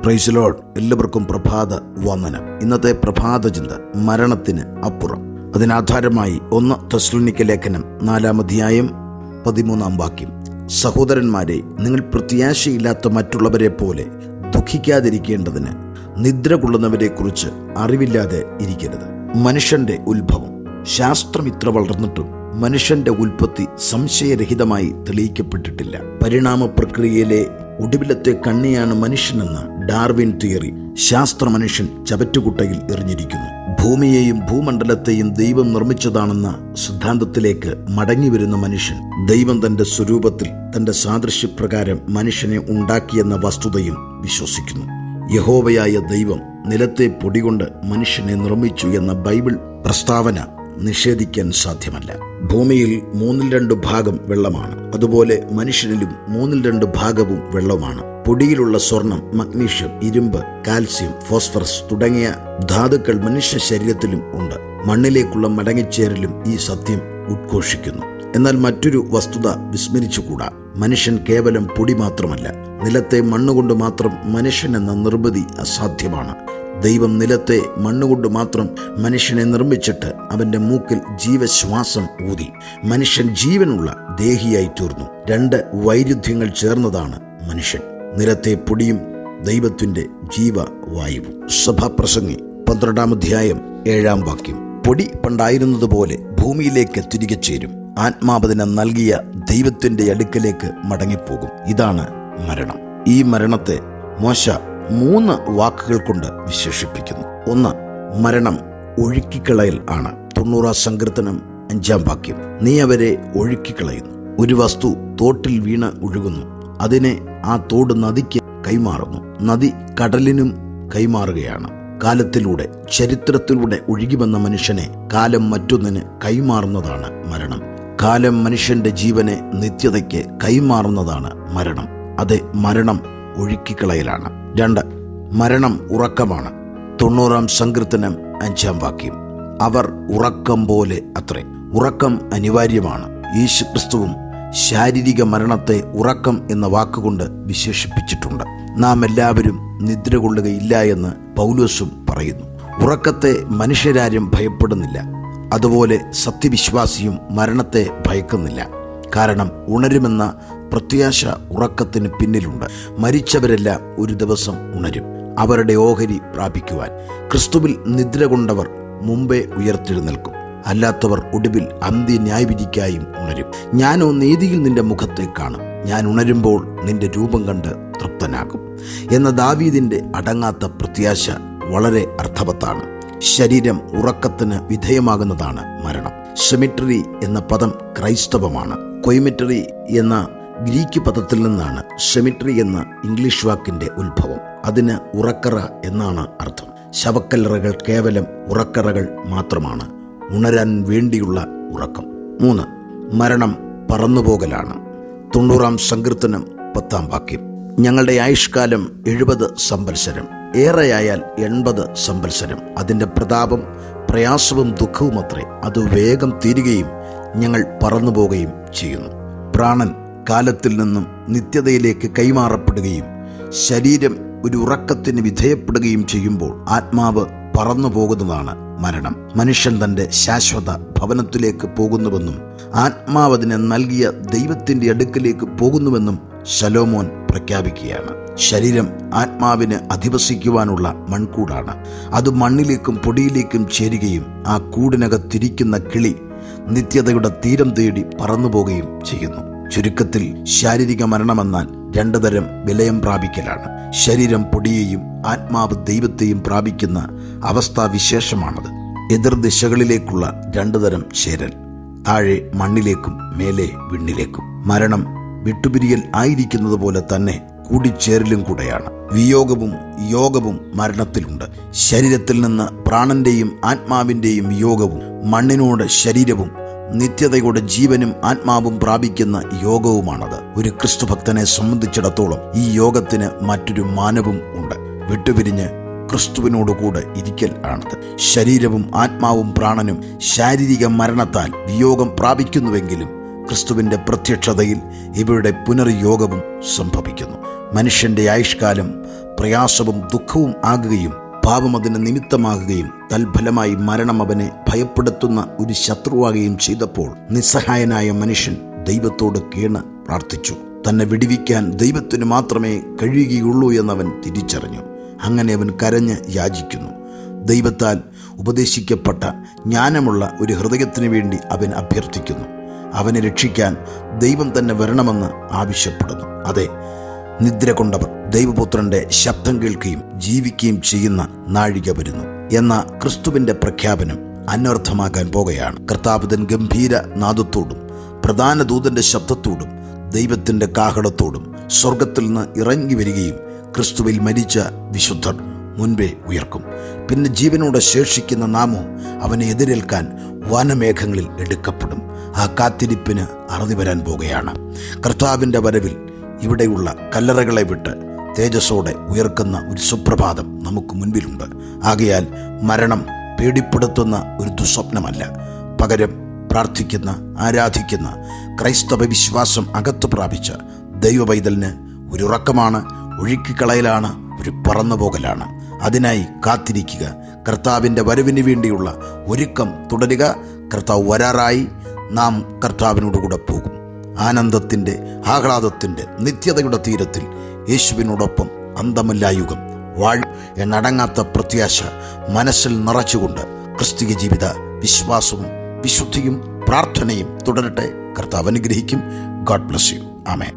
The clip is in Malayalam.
Praise Lord. എല്ലാവർക്കും പ്രഭാത വന്ദനം. ഇന്നത്തെ പ്രഭാത ചിന്ത മരണത്തിന് അപ്പുറം. അതിനാധാരമായി 1 തെസ്സലോനിക്ക ലേഖനം 4-ാം അധ്യായം 13-ാം വാക്യം. സഹോദരന്മാരെ, നിങ്ങൾ പ്രത്യാശയില്ലാത്ത മറ്റുള്ളവരെ പോലെ ദുഃഖിക്കാതിരിക്കേണ്ടതിന് നിദ്ര കൊള്ളുന്നവരെ കുറിച്ച് അറിവില്ലാതെ ഇരിക്കരുത്. മനുഷ്യന്റെ ഉത്ഭവം. ശാസ്ത്രം ഇത്ര വളർന്നിട്ടും മനുഷ്യന്റെ ഉൽപ്പത്തി സംശയരഹിതമായി തെളിയിക്കപ്പെട്ടിട്ടില്ല. പരിണാമ പ്രക്രിയയിലെ ഒടുവിലത്തെ കണ്ണിയാണ് മനുഷ്യനെന്ന ഡാർവിൻ തിയറി ശാസ്ത്ര മനുഷ്യൻ ചവറ്റുകുട്ടയിൽ എറിഞ്ഞിരിക്കുന്നു. ഭൂമിയെയും ഭൂമണ്ഡലത്തെയും ദൈവം നിർമ്മിച്ചതാണെന്ന സിദ്ധാന്തത്തിലേക്ക് മടങ്ങിവരുന്ന മനുഷ്യൻ ദൈവം തന്റെ സ്വരൂപത്തിൽ തന്റെ സാദൃശ്യപ്രകാരം മനുഷ്യനെ ഉണ്ടാക്കിയെന്ന വസ്തുതയും വിശ്വസിക്കുന്നു. യഹോവയായ ദൈവം നിലത്തെ പൊടികൊണ്ട് മനുഷ്യനെ നിർമ്മിച്ചു എന്ന ബൈബിൾ പ്രസ്താവന നിഷേധിക്കാൻ സാധ്യമല്ല. ഭൂമിയിൽ 2/3 ഭാഗം വെള്ളമാണ്. അതുപോലെ മനുഷ്യനിലും 2/3 ഭാഗവും വെള്ളമാണ്. പൊടിയിലുള്ള സ്വർണം, മഗ്നീഷ്യം, ഇരുമ്പ്, കാൽസ്യം, ഫോസ്ഫറസ് തുടങ്ങിയ ധാതുക്കൾ മനുഷ്യ ശരീരത്തിലും ഉണ്ട്. മണ്ണിലേക്കുള്ള മടങ്ങിച്ചേരലും ഈ സത്യം ഉദ്ഘോഷിക്കുന്നു. എന്നാൽ മറ്റൊരു വസ്തുത വിസ്മരിച്ചുകൂടാ. മനുഷ്യൻ കേവലം പൊടി മാത്രമല്ല. നിലത്തെ മണ്ണുകൊണ്ട് മാത്രം മനുഷ്യൻ എന്ന നിർമ്മിതി അസാധ്യമാണ്. ദൈവം നിലത്തെ മണ്ണുകൊണ്ട് മാത്രം മനുഷ്യനെ നിർമ്മിച്ചിട്ട് അവന്റെ മൂക്കിൽ ജീവശ്വാസം ഊതി മനുഷ്യൻ ജീവനുള്ള ദേഹിയായി തീർന്നു. 2 വൈരുദ്ധ്യങ്ങൾ ചേർന്നതാണ് മനുഷ്യൻ. നിലത്തെ പൊടിയും ദൈവത്തിന്റെ ജീവവായുവും. സഭാപ്രസംഗി 12-ാം അധ്യായം 7-ാം വാക്യം. പൊടി പണ്ടായിരുന്നതുപോലെ ഭൂമിയിലേക്ക് തിരികെ ചേരും. ആത്മാവതിനെ നൽകിയ ദൈവത്തിന്റെ അടുക്കലേക്ക് മടങ്ങിപ്പോകും. ഇതാണ് മരണം. ഈ മരണത്തെ മോശ 3 വാക്കുകൾ കൊണ്ട് വിശേഷിപ്പിക്കുന്നു. 1. മരണം ഒഴുക്കിക്കളയൽ ആണ്. 90-ാം സങ്കീർത്തനം 5-ാം വാക്യം. നീ അവരെ ഒഴുക്കിക്കളയുന്നു. ഒരു വസ്തു തോട്ടിൽ വീണ് ഒഴുകുന്നു. അതിനെ ആ തോട് നദിക്ക് കൈമാറുന്നു. നദി കടലിനും കൈമാറുകയാണ്. കാലത്തിലൂടെ, ചരിത്രത്തിലൂടെ ഒഴുകി വന്ന മനുഷ്യനെ കാലം മറ്റൊന്നിന് കൈമാറുന്നതാണ് മരണം. കാലം മനുഷ്യന്റെ ജീവനെ നിത്യതയ്ക്ക് കൈമാറുന്നതാണ് മരണം. അതെ, മരണം ഒഴുക്കിക്കളയലാണ്. 2. മരണം ഉറക്കമാണ്. 90-ാം സങ്കീർത്തനം 5-ാം വാക്യം. അവർ ഉറക്കം പോലെ അത്രേ. ഉറക്കം അനിവാര്യമാണ്. യേശുക്രിസ്തുവും ശാരീരിക മരണത്തെ ഉറക്കം എന്ന വാക്കുകൊണ്ട് വിശേഷിപ്പിച്ചിട്ടുണ്ട്. നാം എല്ലാവരും നിദ്ര കൊള്ളുകയില്ല എന്ന് പൗലോസും പറയുന്നു. ഉറക്കത്തെ മനുഷ്യരാരും ഭയപ്പെടുന്നില്ല. അതുപോലെ സത്യവിശ്വാസിയും മരണത്തെ ഭയക്കുന്നില്ല. കാരണം ഉണരുമെന്ന പ്രത്യാശ ഉറക്കത്തിന് പിന്നിലുണ്ട്. മരിച്ചവരെല്ലാം ഒരു ദിവസം ഉണരും, അവരുടെ ഓഹരി പ്രാപിക്കുവാൻ. ക്രിസ്തുവിൽ നിദ്ര കൊണ്ടവർ മുമ്പേ ഉയർത്തെഴുന്നേൽക്കും. അല്ലാത്തവർ ഒടുവിൽ അന്ത്യന്യായവിധിക്കായും ഉണരും. ഞാനോ നീതിയിൽ നിന്റെ മുഖത്തെ കാണും. ഞാൻ ഉണരുമ്പോൾ നിന്റെ രൂപം കണ്ട് തൃപ്തനാകും എന്ന ദാവീദിന്റെ അടങ്ങാത്ത പ്രത്യാശ വളരെ അർത്ഥവത്താണ്. ശരീരം ഉറക്കത്തിന് വിധേയമാകുന്നതാണ് മരണം. സെമിറ്ററി എന്ന പദം ക്രൈസ്തവമാണ്. കൊയ്മിറ്ററി എന്ന ഗ്രീക്ക് പദത്തിൽ നിന്നാണ് സെമിറ്ററി എന്ന ഇംഗ്ലീഷ് വാക്കിന്റെ ഉത്ഭവം. അതിന് ഉറക്കറ എന്നാണ് അർത്ഥം. ശവക്കല്ലറകൾ കേവലം ഉറക്കറകൾ മാത്രമാണ്, ഉണരാൻ വേണ്ടിയുള്ള ഉറക്കം. 3. മരണം പറന്നുപോകലാണ്. 90-ാം സങ്കീർത്തനം 10-ാം വാക്യം. ഞങ്ങളുടെ ആയുഷ്കാലം 70 സംവത്സരം, ഏറെയായാൽ 80 സംവത്സരം. അതിൻ്റെ പ്രതാപം പ്രയാസവും ദുഃഖവും അത്രേ. അത് വേഗം തീരുകയും ഞങ്ങൾ പറന്നുപോകുകയും ചെയ്യുന്നു. പ്രാണൻ കാലത്തിൽ നിന്നും നിത്യതയിലേക്ക് കൈമാറപ്പെടുകയും ശരീരം ഒരു ഉറക്കത്തിന് വിധേയപ്പെടുകയും ചെയ്യുമ്പോൾ ആത്മാവ് പറന്നു പോകുന്നതാണ് മരണം. മനുഷ്യൻ തൻ്റെ ശാശ്വത ഭവനത്തിലേക്ക് പോകുന്നുവെന്നും ആത്മാവതിനെ നൽകിയ ദൈവത്തിൻ്റെ അടുക്കലേക്ക് പോകുന്നുവെന്നും ശലോമോൻ പ്രഖ്യാപിക്കുകയാണ്. ശരീരം ആത്മാവിന് അധിവസിക്കുവാനുള്ള മൺകൂടാണ്. അത് മണ്ണിലേക്കും പൊടിയിലേക്കും ചേരുകയും ആ കൂടിനകത്തിരിക്കുന്ന കിളി നിത്യതയുടെ തീരം തേടി പറന്നുപോകുകയും ചെയ്യുന്നു. ചുരുക്കത്തിൽ ശാരീരിക മരണമെന്നാൽ 2 തരം വിലയം പ്രാപിക്കലാണ്. ശരീരം പൊടിയെയും ആത്മാവ് ദൈവത്തെയും പ്രാപിക്കുന്ന അവസ്ഥാവിശേഷമാണത്. എതിർദിശകളിലേക്കുള്ള 2 തരം ചേരൽ, താഴെ മണ്ണിലേക്കും മേലെ വിണ്ണിലേക്കും. മരണം വിട്ടുപിരിയൽ ആയിരിക്കുന്നത് പോലെ തന്നെ കൂടിച്ചേരലും കൂടെയാണ്. വിയോഗവും യോഗവും മരണത്തിലുണ്ട്. ശരീരത്തിൽ നിന്ന് പ്രാണന്റെയും ആത്മാവിൻ്റെയും വിയോഗവും, മണ്ണിനോട് ശരീരവും നിത്യതയോടെ ജീവനും ആത്മാവും പ്രാപിക്കുന്ന യോഗവുമാണത്. ഒരു ക്രിസ്തുഭക്തനെ സംബന്ധിച്ചിടത്തോളം ഈ യോഗത്തിന് മറ്റൊരു മാനവും ഉണ്ട്. വിട്ടുപിരിഞ്ഞ് ക്രിസ്തുവിനോടുകൂടെ ഇരിക്കൽ ആണത്. ശരീരവും ആത്മാവും പ്രാണനും ശാരീരിക മരണത്താൽ വിയോഗം പ്രാപിക്കുന്നുവെങ്കിലും ക്രിസ്തുവിൻ്റെ പ്രത്യക്ഷതയിൽ ഇവരുടെ പുനർയോഗവും സംഭവിക്കുന്നു. മനുഷ്യൻ്റെ ആയുഷ്കാലം പ്രയാസവും ദുഃഖവും ആകുകയും പാപം അതിന് നിമിത്തമാകുകയും തൽഫലമായി മരണം അവനെ ഭയപ്പെടുത്തുന്ന ഒരു ശത്രുവാകുകയും ചെയ്തപ്പോൾ നിസ്സഹായനായ മനുഷ്യൻ ദൈവത്തോട് കേണ് പ്രാർത്ഥിച്ചു. തന്നെ വിടുവിക്കാൻ ദൈവത്തിന് മാത്രമേ കഴിയുകയുള്ളൂ എന്നവൻ തിരിച്ചറിഞ്ഞു. അങ്ങനെ അവൻ കരഞ്ഞ് യാചിക്കുന്നു. ദൈവത്താൽ ഉപദേശിക്കപ്പെട്ട ജ്ഞാനമുള്ള ഒരു ഹൃദയത്തിന് വേണ്ടി അവൻ അഭ്യർത്ഥിക്കുന്നു. അവനെ രക്ഷിക്കാൻ ദൈവം തന്നെ വരണമെന്ന് ആവശ്യപ്പെടുന്നു. അതെ, നിദ്ര കൊണ്ടവർ ദൈവപുത്രന്റെ ശബ്ദം കേൾക്കുകയും ജീവിക്കുകയും ചെയ്യുന്ന നാഴിക വരുന്നു എന്ന ക്രിസ്തുവിന്റെ പ്രഖ്യാപനം അനർത്ഥമാകാൻ പോകുകയാണ്. കർത്താവ് ഗംഭീര നാദത്തോടും പ്രധാന ദൂതന്റെ ശബ്ദത്തോടും ദൈവത്തിന്റെ കാഹളത്തോടും സ്വർഗത്തിൽ നിന്ന് ഇറങ്ങി വരികയും ക്രിസ്തുവിൽ മരിച്ച വിശുദ്ധർ മുൻപേ ഉയർക്കും. പിന്നെ ജീവനോടെ ശേഷിക്കുന്ന നാമോ അവനെ എതിരേൽക്കാൻ വനമേഘങ്ങളിൽ എടുക്കപ്പെടും. ആ കാത്തിരിപ്പിന് അറുതി വരാൻ പോകുകയാണ്. കർത്താവിൻ്റെ വരവിൽ ഇവിടെയുള്ള കല്ലറകളെ വിട്ട് തേജസ്സോടെ ഉയർക്കുന്ന ഒരു സുപ്രഭാതം നമുക്ക് മുൻപിലുണ്ട്. ആകയാൽ മരണം പേടിപ്പെടുത്തുന്ന ഒരു ദുസ്വപ്നമല്ല. പകരം പ്രാർത്ഥിക്കുന്ന, ആരാധിക്കുന്ന ക്രൈസ്തവ വിശ്വാസം അകത്തു പ്രാപിച്ച ദൈവപൈതലിന് ഒരു ഉറക്കമാണ്, ഒഴുക്കിക്കളയലാണ്, ഒരു പറന്നുപോകലാണ്. അതിനായി കാത്തിരിക്കുക. കർത്താവിൻ്റെ വരവിന് വേണ്ടിയുള്ള ഒരുക്കം തുടരുക. കർത്താവ് വരാറായി. നാം കർത്താവിനോടുകൂടെ പോകും. ആനന്ദത്തിൻ്റെ, ആഹ്ലാദത്തിൻ്റെ നിത്യതയുടെ തീരത്തിൽ യേശുവിനോടൊപ്പം അന്തമില്ലാ യുഗം വാഴും എന്നടങ്ങാത്ത പ്രത്യാശ മനസ്സിൽ നിറച്ചുകൊണ്ട് ക്രിസ്തീയ ജീവിത വിശ്വാസവും വിശുദ്ധിയും പ്രാർത്ഥനയും തുടരട്ടെ. കർത്താവ് അനുഗ്രഹിക്കും. God bless you. ആമേൻ.